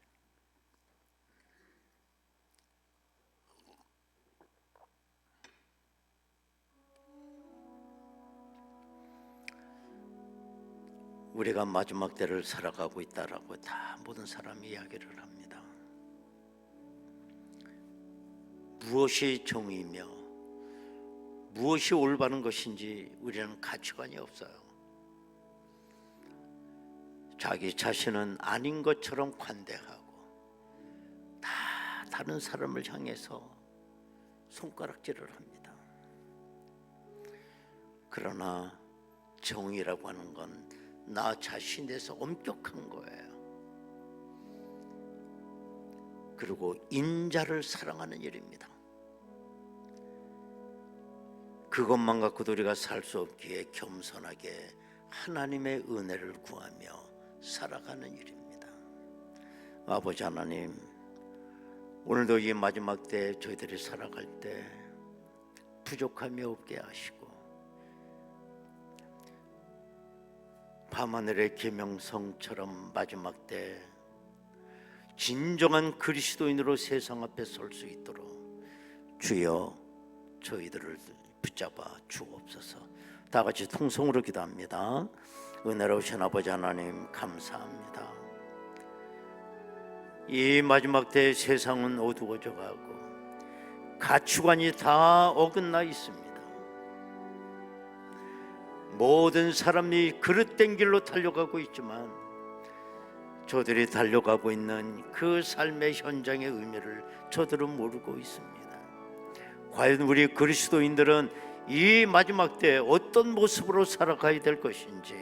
우리가 마지막 때를 살아가고 있다라고 다 모든 사람이 이야기를 합니다. 무엇이 정의이며 무엇이 올바른 것인지 우리는 가치관이 없어요. 자기 자신은 아닌 것처럼 관대하고 다 다른 사람을 향해서 손가락질을 합니다. 그러나 정의라고 하는 건 나 자신에서 엄격한 거예요. 그리고 인자를 사랑하는 일입니다. 그것만 갖고도 우리가 살 수 없기에 겸손하게 하나님의 은혜를 구하며 살아가는 일입니다. 아버지 하나님, 오늘도 이 마지막 때 저희들이 살아갈 때 부족함이 없게 하시고 밤하늘의 계명성처럼 마지막 때 진정한 그리스도인으로 세상 앞에 설 수 있도록 주여 저희들을 붙잡아 주옵소서. 다 같이 통성으로 기도합니다. 은혜로우신 아버지 하나님 감사합니다. 이 마지막 때 세상은 어두워져 가고 가치관이 다 어긋나 있습니다. 모든 사람이 그릇된 길로 달려가고 있지만 저들이 달려가고 있는 그 삶의 현장의 의미를 저들은 모르고 있습니다. 과연 우리 그리스도인들은 이 마지막 때 어떤 모습으로 살아가야 될 것인지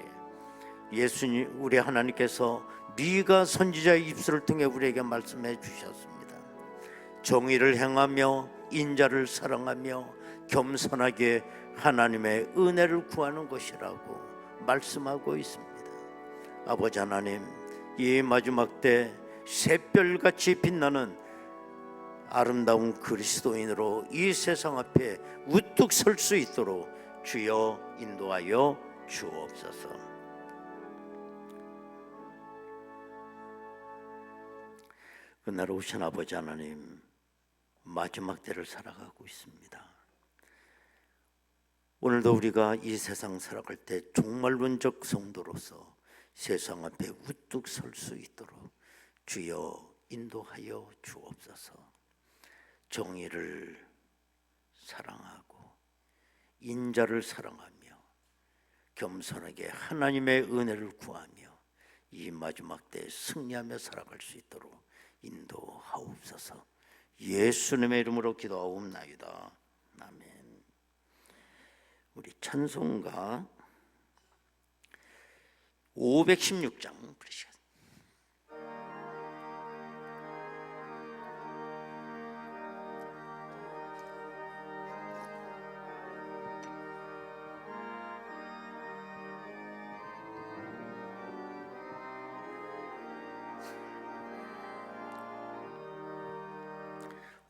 예수님 우리 하나님께서 미가 선지자의 입술을 통해 우리에게 말씀해 주셨습니다. 정의를 행하며 인자를 사랑하며 겸손하게 하나님의 은혜를 구하는 것이라고 말씀하고 있습니다. 아버지 하나님, 이 마지막 때 새별같이 빛나는 아름다운 그리스도인으로 이 세상 앞에 우뚝 설 수 있도록 주여 인도하여 주옵소서. 은혜로우신 아버지 하나님, 마지막 때를 살아가고 있습니다. 오늘도 우리가 이 세상 살아갈 때 종말론적 성도로서 세상 앞에 우뚝 설 수 있도록 주여 인도하여 주옵소서. 정의를 사랑하고 인자를 사랑하며 겸손하게 하나님의 은혜를 구하며 이 마지막 때에 승리하며 살아갈 수 있도록 인도하옵소서. 예수님의 이름으로 기도하옵나이다. 아멘. 우리 찬송가 516장 부르시겠습니다.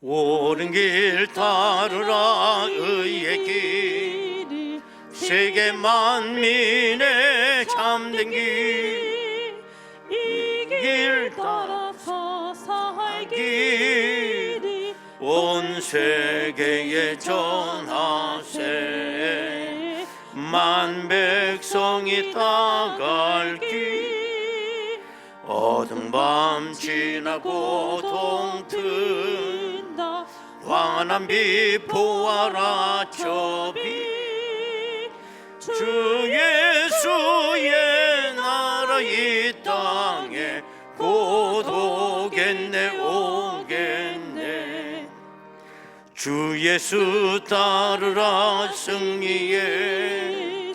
옳은 길 따르라 의의 길 세계 만민의 참된 길 이 길 따라서 살기를 온 세계에 전하세 만 백성이 따갈 길 어두운 밤 지나고 동튼다 환한 빛 보아라 저 빛 주 예수의 나라 이 땅에 곧 오겠네 오겠네 주 예수 따르라 승리의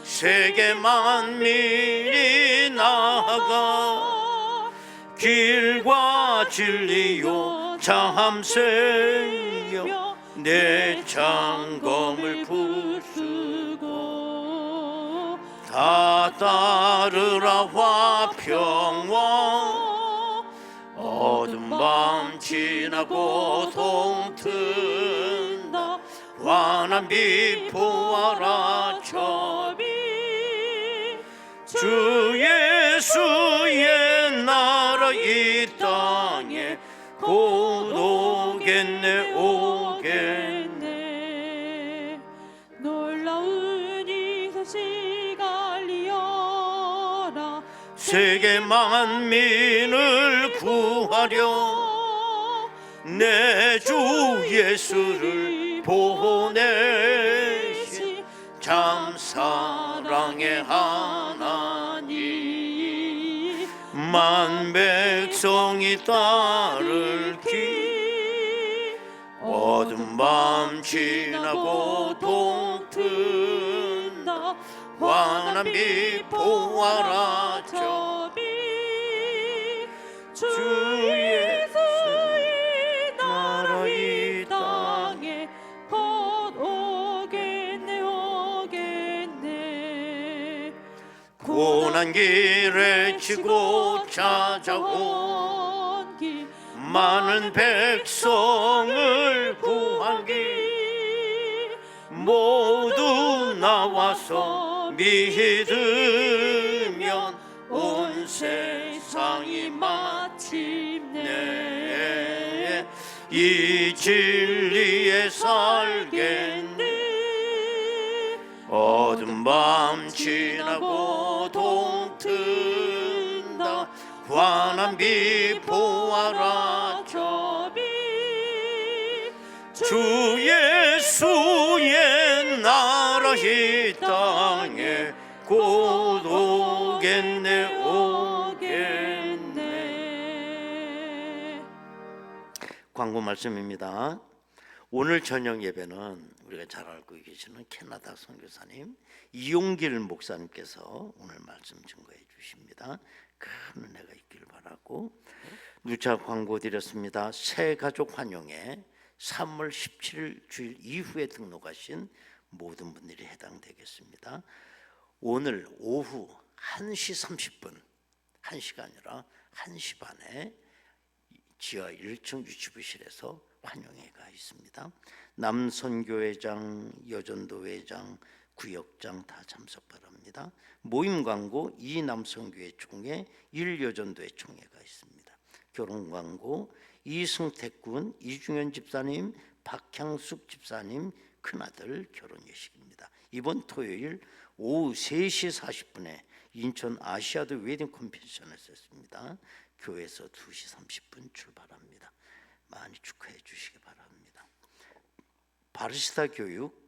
세계 만민이 나아가 길과 진리요 참새여 내 장검을 부수고 다 따르라 화평왕 어둠 지나고 동튼다 환한 빛 보아라 저비 주 예수의 나라 이 땅에 곧 오겠네 오겠네 놀라운 이 소식 알리어라 세계 만민을 구하려 내 주 예수를 보내신 참 사랑의 하나님 만 백성이 따를 길 어두운 밤 지나고 동튼다 환한 빛 보아라 저비 주 예수의 나라 이 땅에 곧 오겠네 오겠네 고난 길에 치고 찾아온 길 많은 백성을 구하기 모두 나와서 믿으면 온 세상이 마침내 이 진리에 살겠네 어두운 밤 지나고 동튼다 환한 빛 보아라 저비 주 예수의 나라 이 땅에 곧 오겠네 오겠네. 광고 말씀입니다. 오늘 저녁 예배는 우리가 잘 알고 계시는 캐나다 선교사님 이용길 목사님께서 오늘 말씀 증거해 주십니다. 큰 은혜가 있기를 바라고 누차 광고 드렸습니다. 새 가족 환영회 3월 17일 주일 이후에 등록하신 모든 분들이 해당되겠습니다. 오늘 오후 1시 30분 1시가 아니라 1시 반에 지하 1층 유치부실에서 환영회가 있습니다. 남선교회장, 여전도회장, 구역장 다 참석 바랍니다. 모임 광고 이남선교회 총회, 1여전도회 총회가 있습니다. 결혼 광고 이승택 군, 이중현 집사님, 박향숙 집사님 큰아들 결혼 예식입니다. 이번 토요일 오후 3시 40분에 인천 아시아드 웨딩 컨벤션에서 했습니다. 교회에서 2시 30분 출발합니다. 많이 축하해 주시기 바랍니다. 바리스타 교육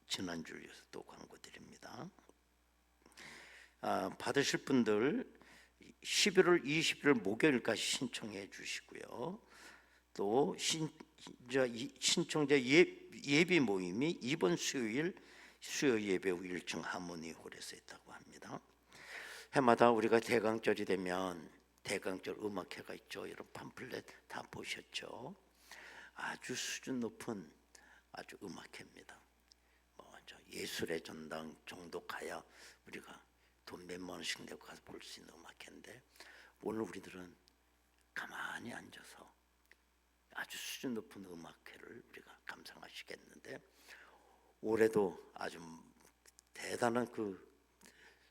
지난주에 또 광고 드립니다. 받으실 분들 11월 21일 목요일까지 신청해 주시고요. 또 신청자 예비 모임이 이번 수요일 수요 예배 후 1층 하모니홀에서 있다고 합니다. 해마다 우리가 대강절이 되면 대강절 음악회가 있죠. 여러분 팜플렛 다 보셨죠? 아주 수준 높은 아주 음악회입니다. 예술의 전당 정도 가야 우리가 돈 몇만 원씩 내고 가서 볼 수 있는 음악회인데 오늘 우리들은 가만히 앉아서 아주 수준 높은 음악회를 우리가 감상하시겠는데 올해도 아주 대단한 그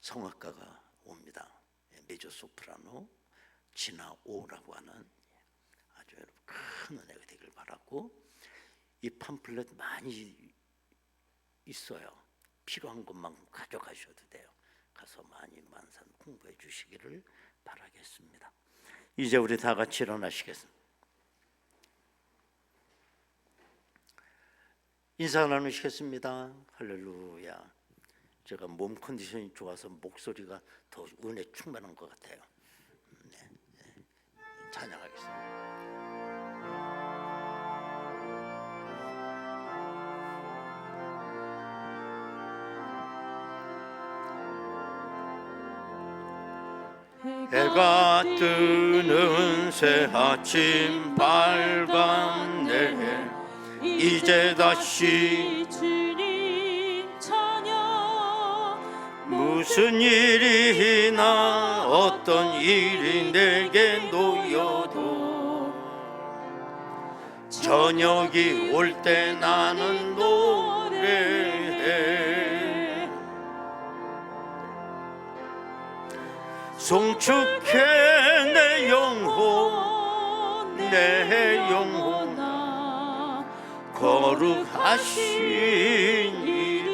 성악가가 옵니다. 메조 소프라노 진아오라고 하는 아주 큰 은혜가 되길 바라고 이 팜플렛 많이 있어요. 필요한 것만 가져가셔도 돼요. 가서 많이 만산 공부해 주시기를 바라겠습니다. 이제 우리 다 같이 일어나시겠습니다. 인사 나누시겠습니다. 할렐루야. 제가 몸 컨디션이 좋아서 목소리가 더 은혜 충만한 것 같아요. 찬양하겠습니다. 해가 뜨는 새 아침 밝았네. 이제 다시 주님 찬양 무슨 일이나 어떤 일이 내게 놓여도 저녁이 올 때 나는 노래해 송축해 내 영혼 내 영혼아 거룩하신 이름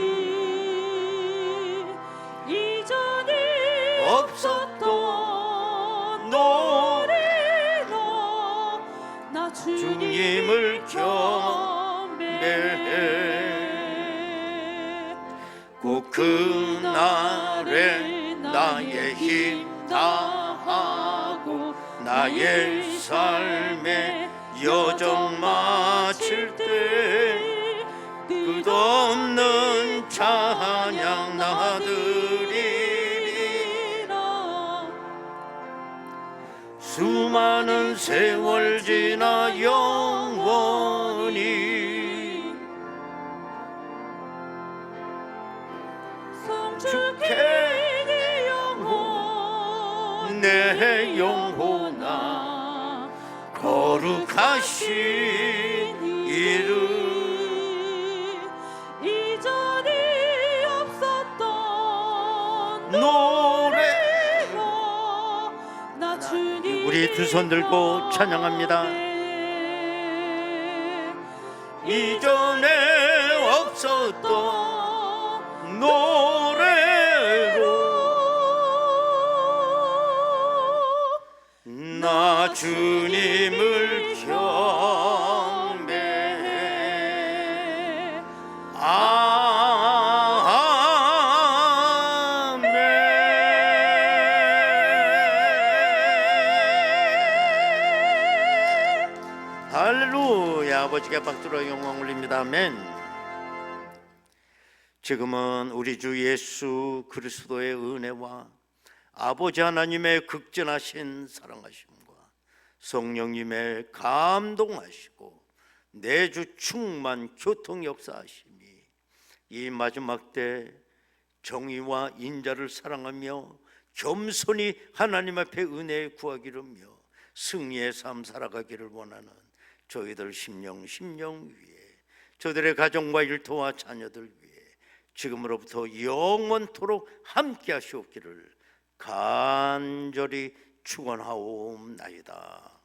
이전에 없었던 노래로 나 주님을 경배해 꼭 그날에 나의 힘 다하고 나의 삶의 여정 마칠 때 끝없는 찬양 나드리리라 수많은 세월 지나 영원히 성축해 내 영혼 내 영혼아 거룩하신 이름 이전에 없었던 노래로 나 주님 우리 두 손 들고 찬양합니다. 이전에 없었던 노래로 나 주님을 경배해 아멘 할렐루야 아버지께 박수로 영광 올립니다 아멘 지금은 우리 주 예수 그리스도의 은혜와 아버지 하나님의 극진하신 사랑하심과 성령님의 감동하시고 내주 충만 교통 역사하심이 이 마지막 때 정의와 인자를 사랑하며 겸손히 하나님 앞에 은혜 구하기를며 승리의 삶 살아가기를 원하는 저희들 심령 위에 저들의 가정과 일터와 자녀들 위해 지금으로부터 영원토록 함께 하시옵기를 간절히 축원하옵나이다.